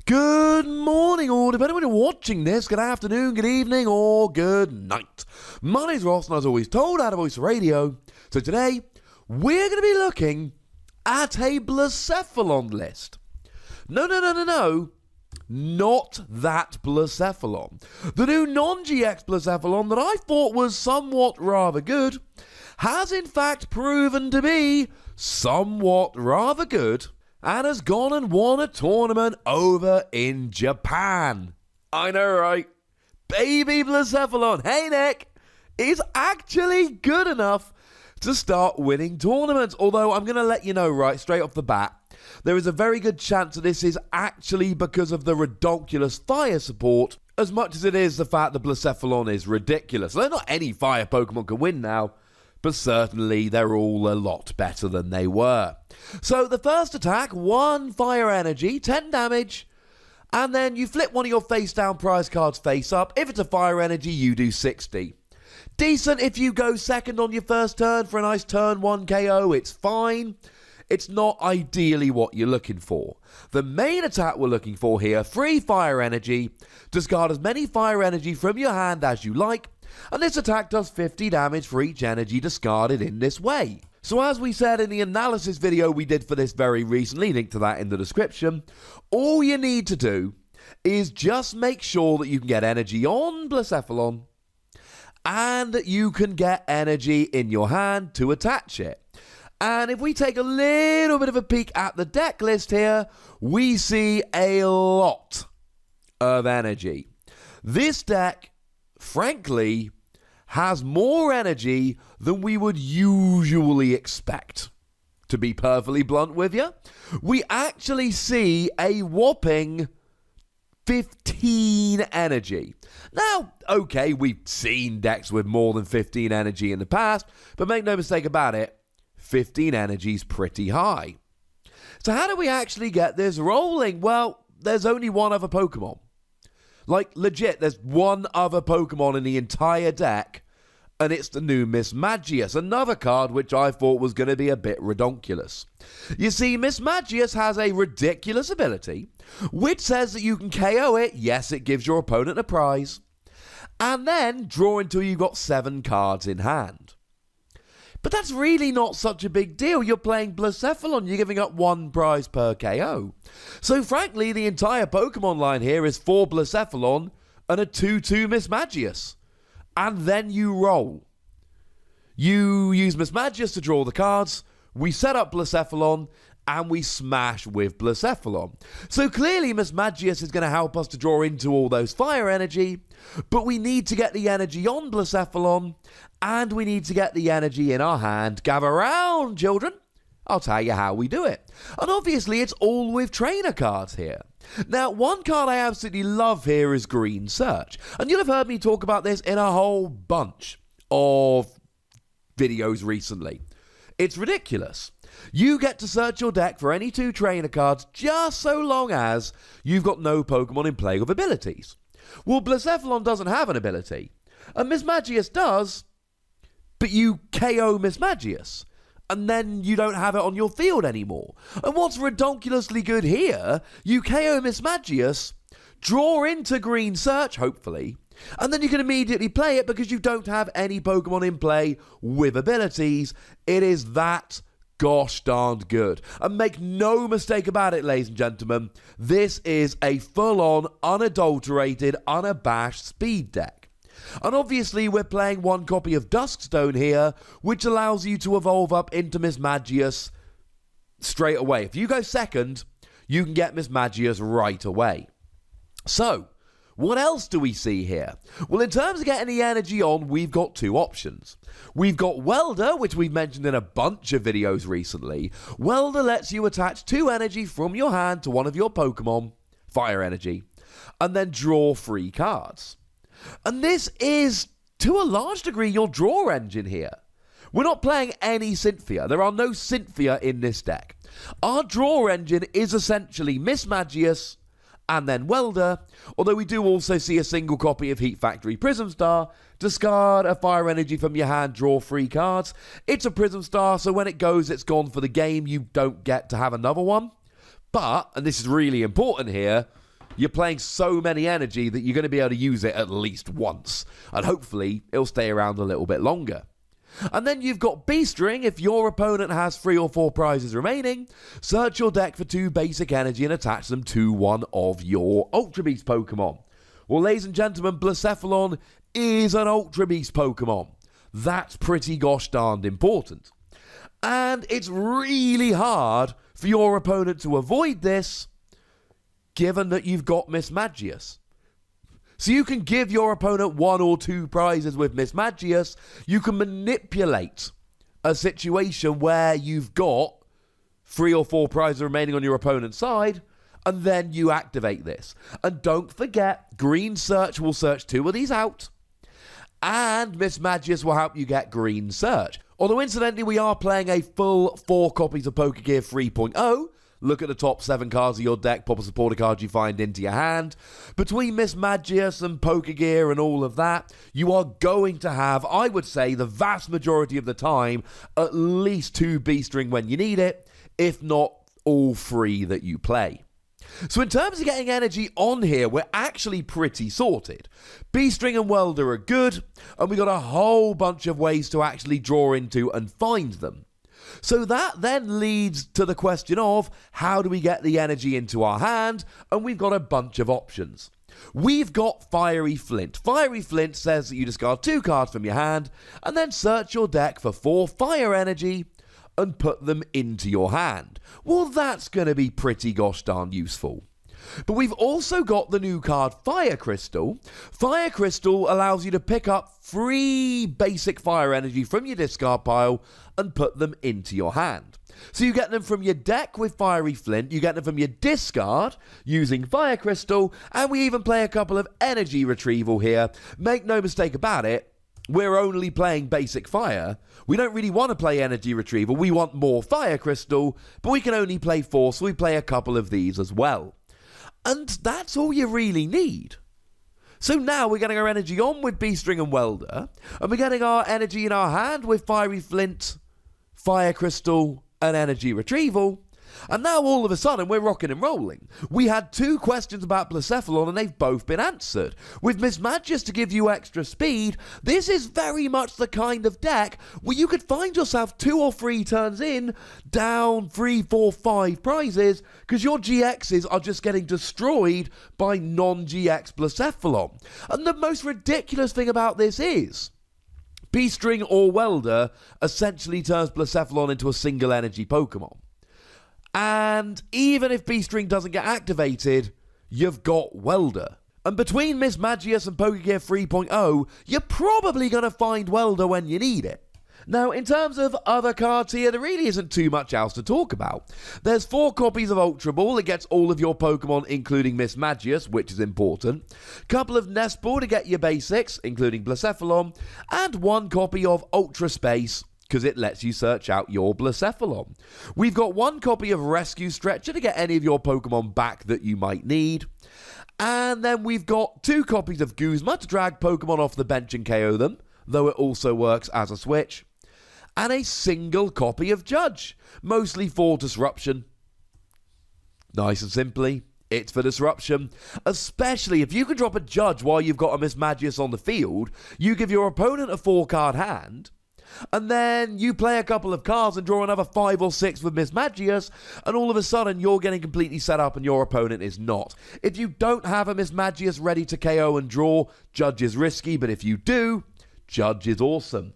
Good morning, or depending on when you're watching this, good afternoon, good evening, or good night. My name's Ross, and as always told, out of Voice Radio. So today, we're going to be looking at a Blacephalon list. No. Not that Blacephalon. The new non-GX Blacephalon that I thought was somewhat rather good has in fact proven to be somewhat rather good and has gone and won a tournament over in Japan. I know, right? Baby Blacephalon, hey Nick, is actually good enough to start winning tournaments. Although I'm going to let you know right straight off the bat, there is a very good chance that this is actually because of the ridiculous fire support, as much as it is the fact that Blacephalon is ridiculous. Though not any fire Pokemon can win now, but certainly they're all a lot better than they were. So the first attack, 1 fire energy, 10 damage, and then you flip one of your face down prize cards face up. If it's a fire energy, you do 60. Decent if you go second on your first turn for a nice turn 1 KO, it's fine. It's not ideally what you're looking for. The main attack we're looking for here, 3 fire energy, discard as many fire energy from your hand as you like, and this attack does 50 damage for each energy discarded in this way. So as we said in the analysis video we did for this very recently, link to that in the description, all you need to do is just make sure that you can get energy on Blacephalon and that you can get energy in your hand to attach it. And if we take a little bit of a peek at the deck list here, we see a lot of energy. This deck, frankly, has more energy than we would usually expect. To be perfectly blunt with you, we actually see a whopping 15 energy. Now, okay, we've seen decks with more than 15 energy in the past, but make no mistake about it, 15 energy is pretty high. So how do we actually get this rolling? Well, there's only one other Pokemon. Like, legit, there's one other Pokemon in the entire deck, and it's the new Mismagius, another card which I thought was going to be a bit redonkulous. You see, Mismagius has a ridiculous ability, which says that you can KO it, yes, it gives your opponent a prize, and then draw until you've got 7 cards in hand. But that's really not such a big deal. You're playing Blacephalon, you're giving up 1 prize per KO. So frankly, the entire Pokemon line here is 4 Blacephalon and a 2-2 Mismagius. And then you roll. You use Mismagius to draw the cards, we set up Blacephalon, and we smash with Blacephalon. So clearly Mismagius is going to help us to draw into all those fire energy, but we need to get the energy on Blacephalon, and we need to get the energy in our hand. Gather round, children. I'll tell you how we do it. And obviously it's all with trainer cards here. Now, one card I absolutely love here is Green Search. And you'll have heard me talk about this in a whole bunch of videos recently. It's ridiculous. You get to search your deck for any 2 trainer cards just so long as you've got no Pokemon in play with abilities. Well, Blacephalon doesn't have an ability, and Mismagius does, but you KO Mismagius, and then you don't have it on your field anymore. And what's redonkulously good here, you KO Mismagius, draw into Green Search, hopefully, and then you can immediately play it because you don't have any Pokemon in play with abilities. It is that gosh darned good. And make no mistake about it, ladies and gentlemen, this is a full-on, unadulterated, unabashed speed deck. And obviously we're playing 1 copy of Duskstone here, which allows you to evolve up into Mismagius straight away. If you go second, you can get Mismagius right away. So, what else do we see here? Well, in terms of getting the energy on, we've got 2 options. We've got Welder, which we've mentioned in a bunch of videos recently. Welder lets you attach 2 energy from your hand to one of your Pokemon, fire energy, and then draw 3 cards. And this is, to a large degree, your draw engine here. We're not playing any Cynthia. There are no Cynthia in this deck. Our draw engine is essentially Mismagius and then Welder, although we do also see a single copy of Heat Factory Prism Star. Discard a fire energy from your hand, draw 3 cards. It's a Prism Star, so when it goes, it's gone for the game. You don't get to have another one. But, and this is really important here, You're playing so many energy that you're going to be able to use it at least once. And hopefully, it'll stay around a little bit longer. And then you've got Beast Ring. If your opponent has 3 or 4 prizes remaining, search your deck for 2 basic energy and attach them to one of your Ultra Beast Pokemon. Well, ladies and gentlemen, Blacephalon is an Ultra Beast Pokemon. That's pretty gosh darned important. And it's really hard for your opponent to avoid this, given that you've got Mismagius. So you can give your opponent 1 or 2 prizes with Mismagius. You can manipulate a situation where you've got 3 or 4 prizes remaining on your opponent's side, and then you activate this. And don't forget, Green Search will search 2 of these out, and Mismagius will help you get Green Search. Although, incidentally, we are playing a full 4 copies of Pokegear 3.0. Look at the top 7 cards of your deck, pop a supporter card you find into your hand. Between Mismagius and Pokegear and all of that, you are going to have, I would say, the vast majority of the time, at least 2 Beast Ring when you need it, if not all 3 that you play. So in terms of getting energy on here, we're actually pretty sorted. Beast Ring and Welder are good, and we got a whole bunch of ways to actually draw into and find them. So that then leads to the question of, how do we get the energy into our hand? And we've got a bunch of options. We've got Fiery Flint. Fiery Flint says that you discard 2 cards from your hand, and then search your deck for 4 fire energy, and put them into your hand. Well, that's going to be pretty gosh darn useful. But we've also got the new card Fire Crystal. Fire Crystal allows you to pick up 3 basic fire energy from your discard pile and put them into your hand. So you get them from your deck with Fiery Flint, you get them from your discard using Fire Crystal, and we even play a couple of energy retrieval here. Make no mistake about it, we're only playing basic fire. We don't really want to play energy retrieval. We want more Fire Crystal, but we can only play 4, so we play a couple of these as well. And that's all you really need. So now we're getting our energy on with Beast Ring and Welder, and we're getting our energy in our hand with Fiery Flint, Fire Crystal, and energy retrieval. And now all of a sudden we're rocking and rolling. We had 2 questions about Blacephalon and they've both been answered. With Mismagius to give you extra speed, this is very much the kind of deck where you could find yourself 2 or 3 turns in, down 3, 4, 5 prizes, because your GXs are just getting destroyed by non-GX Blacephalon. And the most ridiculous thing about this is, Beast Ring or Welder essentially turns Blacephalon into a single energy Pokemon. And even if Beast Ring doesn't get activated, you've got Welder. And between Mismagius and Pokegear 3.0, you're probably going to find Welder when you need it. Now, in terms of other cards here, there really isn't too much else to talk about. There's 4 copies of Ultra Ball. It gets all of your Pokemon, including Mismagius, which is important. Couple of Nest Ball to get your basics, including Blacephalon. And 1 copy of Ultra Space, because it lets you search out your Blacephalon. We've got 1 copy of Rescue Stretcher to get any of your Pokemon back that you might need. And then we've got 2 copies of Guzma to drag Pokemon off the bench and KO them, though it also works as a switch. And a single copy of Judge, mostly for disruption. Nice and simply, it's for disruption. Especially if you can drop a Judge while you've got a Mismagius on the field, you give your opponent a 4-card hand, and then you play a couple of cards and draw another 5 or 6 with Mismagius, and all of a sudden you're getting completely set up and your opponent is not. If you don't have a Mismagius ready to KO and draw, Judge is risky, but if you do, Judge is awesome.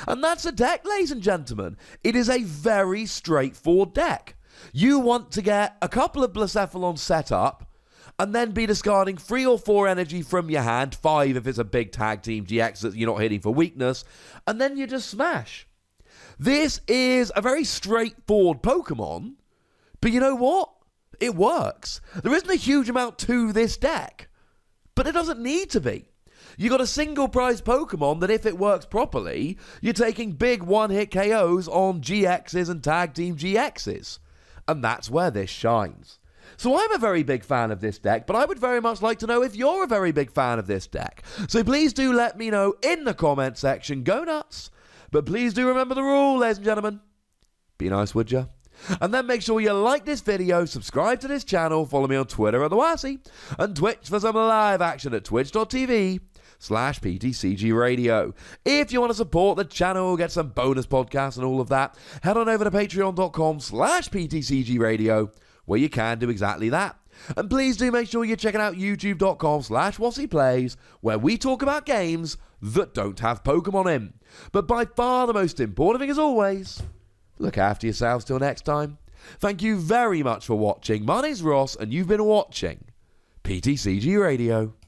And that's a deck, ladies and gentlemen. It is a very straightforward deck. You want to get a couple of Blacephalon set up, and then be discarding 3 or 4 energy from your hand, 5 if it's a big tag team GX that you're not hitting for weakness, and then you just smash. This is a very straightforward Pokemon, but you know what? It works. There isn't a huge amount to this deck, but it doesn't need to be. You got a single prize Pokemon that if it works properly, you're taking big one-hit KOs on GXs and tag team GXs. And that's where this shines. So I'm a very big fan of this deck, but I would very much like to know if you're a very big fan of this deck. So please do let me know in the comment section. Go nuts. But please do remember the rule, ladies and gentlemen. Be nice, would ya? And then make sure you like this video, subscribe to this channel, follow me on Twitter at the Wassy, and Twitch for some live action at twitch.tv/PTCGRadio. If you want to support the channel, get some bonus podcasts and all of that, head on over to patreon.com/PTCGRadio, where you can do exactly that. And please do make sure you're checking out youtube.com/WassyPlays, where we talk about games that don't have Pokemon in. But by far the most important thing, as always, look after yourselves till next time. Thank you very much for watching. My name's Ross, and you've been watching PTCG Radio.